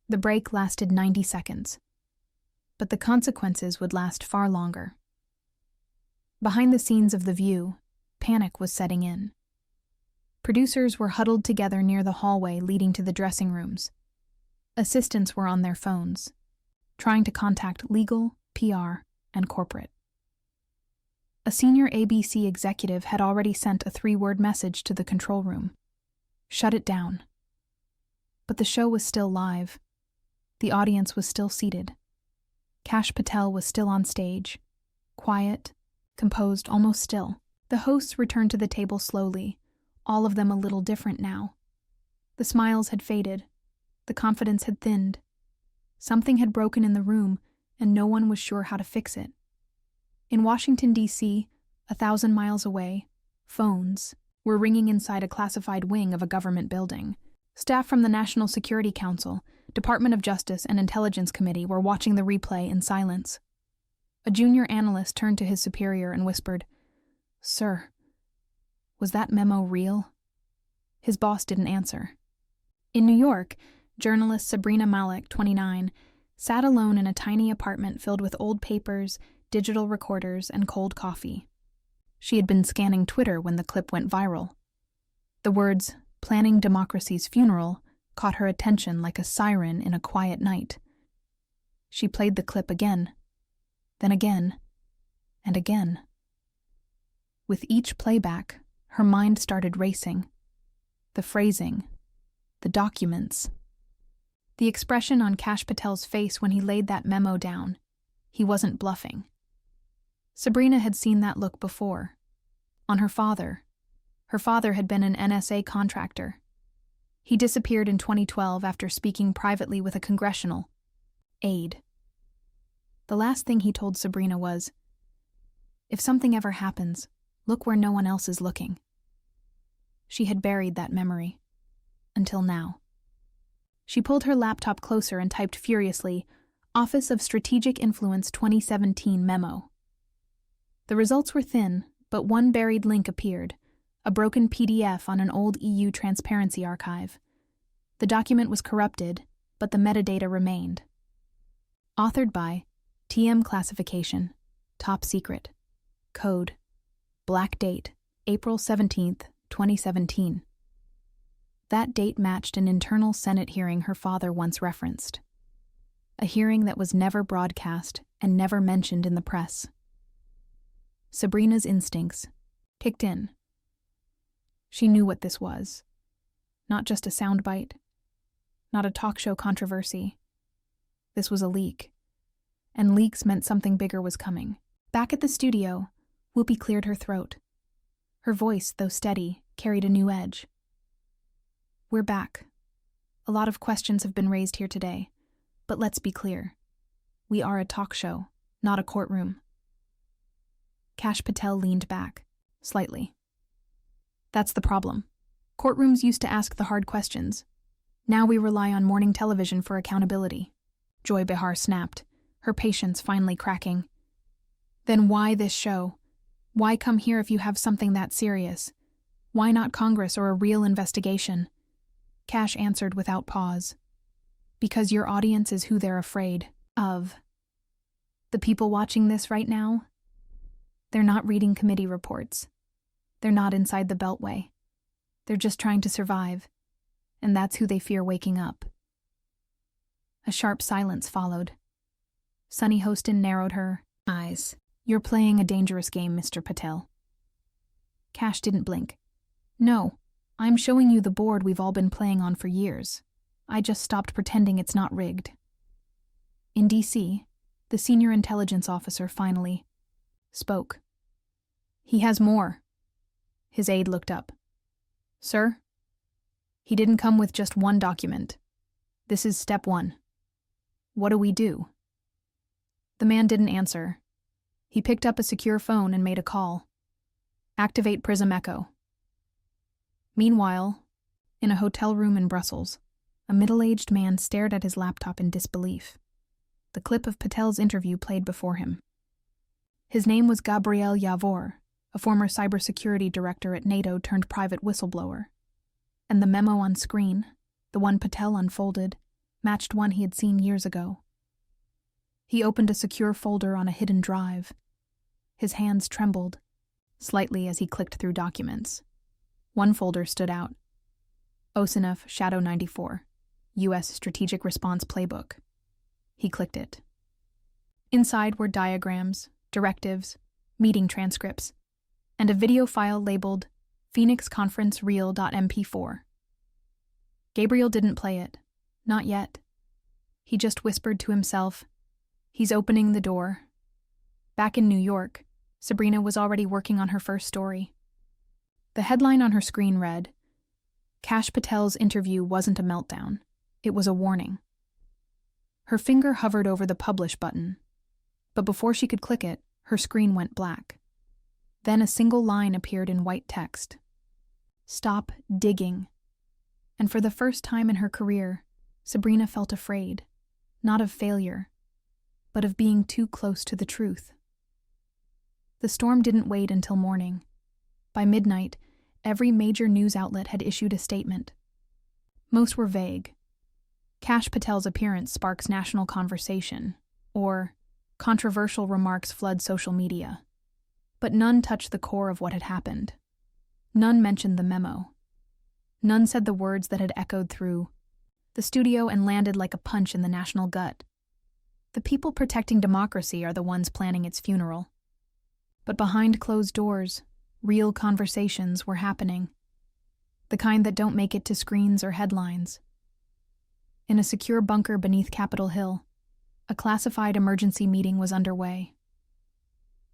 The break lasted 90 seconds, but the consequences would last far longer. Behind the scenes of The View, panic was setting in. Producers were huddled together near the hallway leading to the dressing rooms. Assistants were on their phones, trying to contact legal, PR, and corporate. A senior ABC executive had already sent a 3-word message to the control room. Shut it down. But the show was still live. The audience was still seated. Kash Patel was still on stage, quiet, composed, almost still. The hosts returned to the table slowly, all of them a little different now. The smiles had faded. The confidence had thinned. Something had broken in the room, and no one was sure how to fix it. In Washington, D.C., 1,000 miles away, phones were ringing inside a classified wing of a government building. Staff from the National Security Council, Department of Justice, and Intelligence Committee were watching the replay in silence. A junior analyst turned to his superior and whispered, "Sir, was that memo real?" His boss didn't answer. In New York, journalist Sabrina Malik, 29, sat alone in a tiny apartment filled with old papers, digital recorders, and cold coffee. She had been scanning Twitter when the clip went viral. The words, "planning democracy's funeral," caught her attention like a siren in a quiet night. She played the clip again, then again, and again. With each playback, her mind started racing. The phrasing, the documents. The expression on Kash Patel's face when he laid that memo down. He wasn't bluffing. Sabrina had seen that look before. On her father. Her father had been an NSA contractor. He disappeared in 2012 after speaking privately with a congressional aide. The last thing he told Sabrina was, "If something ever happens, look where no one else is looking." She had buried that memory. Until now. She pulled her laptop closer and typed furiously, "Office of Strategic Influence 2017 memo." The results were thin, but one buried link appeared, a broken PDF on an old EU transparency archive. The document was corrupted, but the metadata remained. Authored by TM Classification, Top Secret. Code. Black date, April 17th, 2017. That date matched an internal Senate hearing her father once referenced. A hearing that was never broadcast and never mentioned in the press. Sabrina's instincts kicked in. She knew what this was. Not just a soundbite. Not a talk show controversy. This was a leak. And leaks meant something bigger was coming. Back at the studio, Whoopi cleared her throat. Her voice, though steady, carried a new edge. "We're back. A lot of questions have been raised here today, but let's be clear. We are a talk show, not a courtroom." Kash Patel leaned back, slightly. "That's the problem. Courtrooms used to ask the hard questions. Now we rely on morning television for accountability." Joy Behar snapped, her patience finally cracking. "Then why this show? Why come here if you have something that serious? Why not Congress or a real investigation?" Kash answered without pause. "Because your audience is who they're afraid of. The people watching this right now, they're not reading committee reports. They're not inside the Beltway. They're just trying to survive, and that's who they fear waking up." A sharp silence followed. Sunny Hostin narrowed her eyes. "You're playing a dangerous game, Mr. Patel." Kash didn't blink. "No, I'm showing you the board we've all been playing on for years. I just stopped pretending it's not rigged." In D.C., the senior intelligence officer finally spoke. "He has more." His aide looked up. "Sir? He didn't come with just one document. This is step 1. What do we do?" The man didn't answer. He picked up a secure phone and made a call. "Activate Prism Echo." Meanwhile, in a hotel room in Brussels, a middle-aged man stared at his laptop in disbelief. The clip of Patel's interview played before him. His name was Gabriel Yavor, a former cybersecurity director at NATO turned private whistleblower. And the memo on screen, the one Patel unfolded, matched one he had seen years ago. He opened a secure folder on a hidden drive. His hands trembled slightly as he clicked through documents. One folder stood out. OSINF Shadow 94, U.S. Strategic Response Playbook. He clicked it. Inside were diagrams, directives, meeting transcripts, and a video file labeled Phoenix Conference Reel.mp4. Gabriel didn't play it. Not yet. He just whispered to himself, "He's opening the door." Back in New York, Sabrina was already working on her first story. The headline on her screen read, "Kash Patel's interview wasn't a meltdown. It was a warning." Her finger hovered over the publish button, but before she could click it, her screen went black. Then a single line appeared in white text. "Stop digging." And for the first time in her career, Sabrina felt afraid, not of failure, but of being too close to the truth. The storm didn't wait until morning. By midnight, every major news outlet had issued a statement. Most were vague. Kash Patel's appearance sparks national conversation, or controversial remarks flood social media. But none touched the core of what had happened. None mentioned the memo. None said the words that had echoed through the studio and landed like a punch in the national gut. The people protecting democracy are the ones planning its funeral. But behind closed doors, real conversations were happening. The kind that don't make it to screens or headlines. In a secure bunker beneath Capitol Hill, a classified emergency meeting was underway.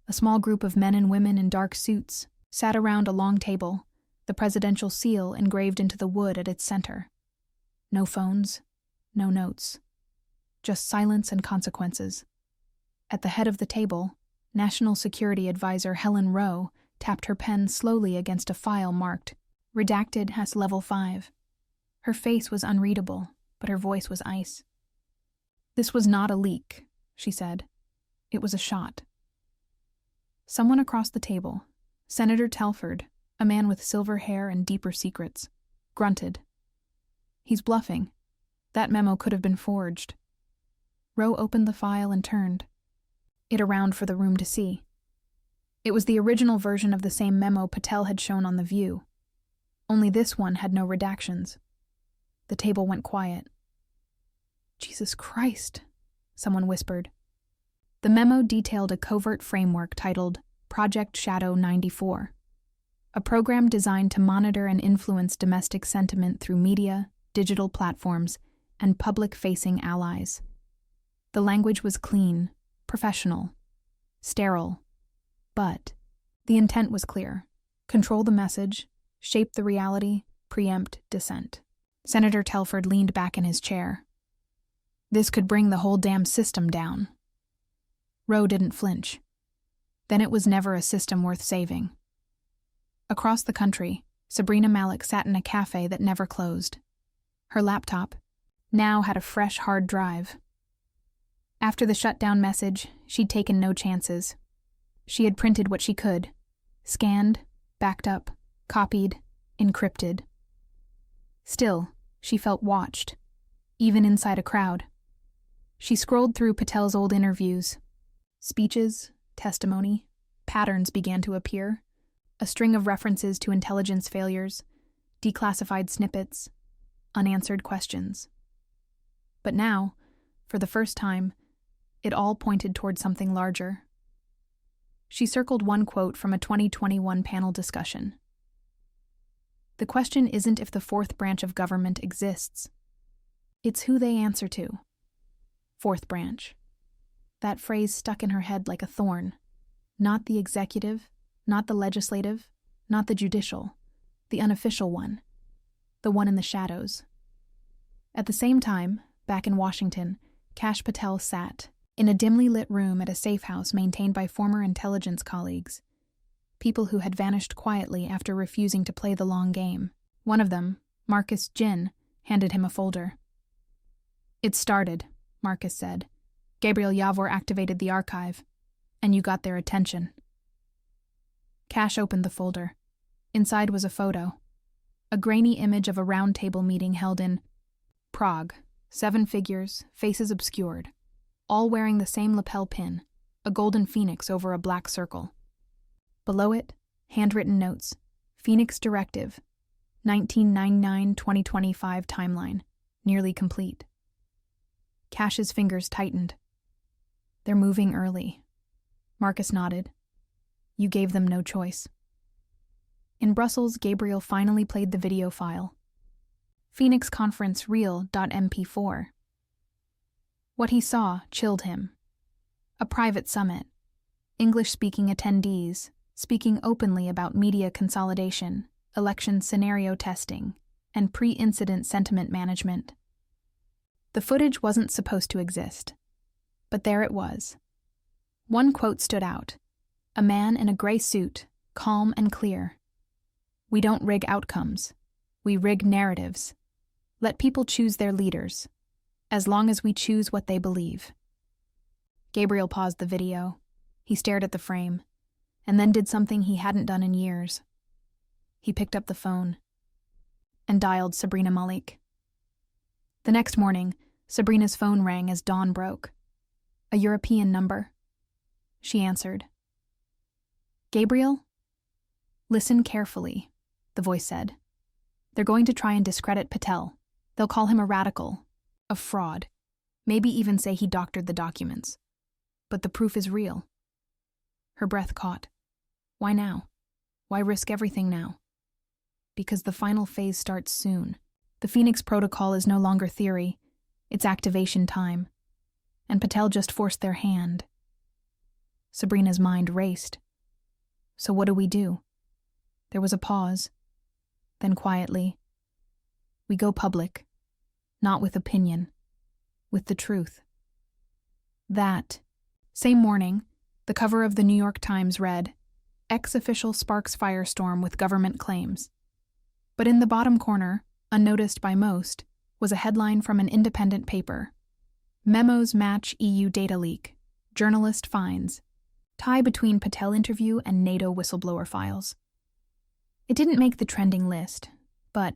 A small group of men and women in dark suits sat around a long table, the presidential seal engraved into the wood at its center. No phones, no notes. Just silence and consequences. At the head of the table, National Security Advisor Helen Rowe tapped her pen slowly against a file marked "Redacted as Level 5. Her face was unreadable, but her voice was ice. "This was not a leak," she said. "It was a shot." Someone across the table, Senator Telford, a man with silver hair and deeper secrets, grunted. "He's bluffing. That memo could have been forged." Rowe opened the file and turned it around for the room to see. It was the original version of the same memo Patel had shown on The View. Only this one had no redactions. The table went quiet. "Jesus Christ," someone whispered. The memo detailed a covert framework titled Project Shadow 94, a program designed to monitor and influence domestic sentiment through media, digital platforms, and public-facing allies. The language was clean, professional, sterile, but the intent was clear. Control the message, shape the reality, preempt dissent. Senator Telford leaned back in his chair. "This could bring the whole damn system down." Rowe didn't flinch. Then it was never a system worth saving. Across the country, Sabrina Malik sat in a cafe that never closed. Her laptop now had a fresh hard drive. After the shutdown message, she'd taken no chances. She had printed what she could, scanned, backed up, copied, encrypted. Still, she felt watched, even inside a crowd. She scrolled through Patel's old interviews. Speeches, testimony, patterns began to appear. A string of references to intelligence failures, declassified snippets, unanswered questions. But now, for the first time, it all pointed toward something larger. She circled one quote from a 2021 panel discussion. "The question isn't if the fourth branch of government exists. It's who they answer to." Fourth branch. That phrase stuck in her head like a thorn. Not the executive, not the legislative, not the judicial, the unofficial one, the one in the shadows. At the same time, back in Washington, Kash Patel sat in a dimly lit room at a safe house maintained by former intelligence colleagues, people who had vanished quietly after refusing to play the long game. One of them, Marcus Jin, handed him a folder. "It started," Marcus said. "Gabriel Yavor activated the archive, and you got their attention." Kash opened the folder. Inside was a photo. A grainy image of a roundtable meeting held in Prague, 7 figures, faces obscured, all wearing the same lapel pin, a golden phoenix over a black circle. Below it, handwritten notes, Phoenix Directive, 1999-2025 timeline, nearly complete. Kash's fingers tightened. They're moving early. Marcus nodded. You gave them no choice. In Brussels, Gabriel finally played the video file. Phoenix Conference Reel.mp4. What he saw chilled him. A private summit. English-speaking attendees speaking openly about media consolidation, election scenario testing, and pre-incident sentiment management. The footage wasn't supposed to exist, but there it was. One quote stood out. A man in a gray suit, calm and clear. We don't rig outcomes. We rig narratives. Let people choose their leaders, as long as we choose what they believe. Gabriel paused the video. He stared at the frame, and then did something he hadn't done in years. He picked up the phone and dialed Sabrina Malik. The next morning, Sabrina's phone rang as dawn broke. A European number. She answered. Gabriel? Listen carefully, the voice said. They're going to try and discredit Patel. They'll call him a radical, a fraud, maybe even say he doctored the documents. But the proof is real. Her breath caught. Why now? Why risk everything now? Because the final phase starts soon. The Phoenix Protocol is no longer theory. It's activation time. And Patel just forced their hand. Sabrina's mind raced. So what do? There was a pause. Then quietly, we go public, not with opinion, with the truth. That same morning, the cover of the New York Times read, Ex-official sparks firestorm with government claims. But in the bottom corner, unnoticed by most, was a headline from an independent paper. Memos match EU data leak. Journalist finds. Tie between Patel interview and NATO whistleblower files. It didn't make the trending list, but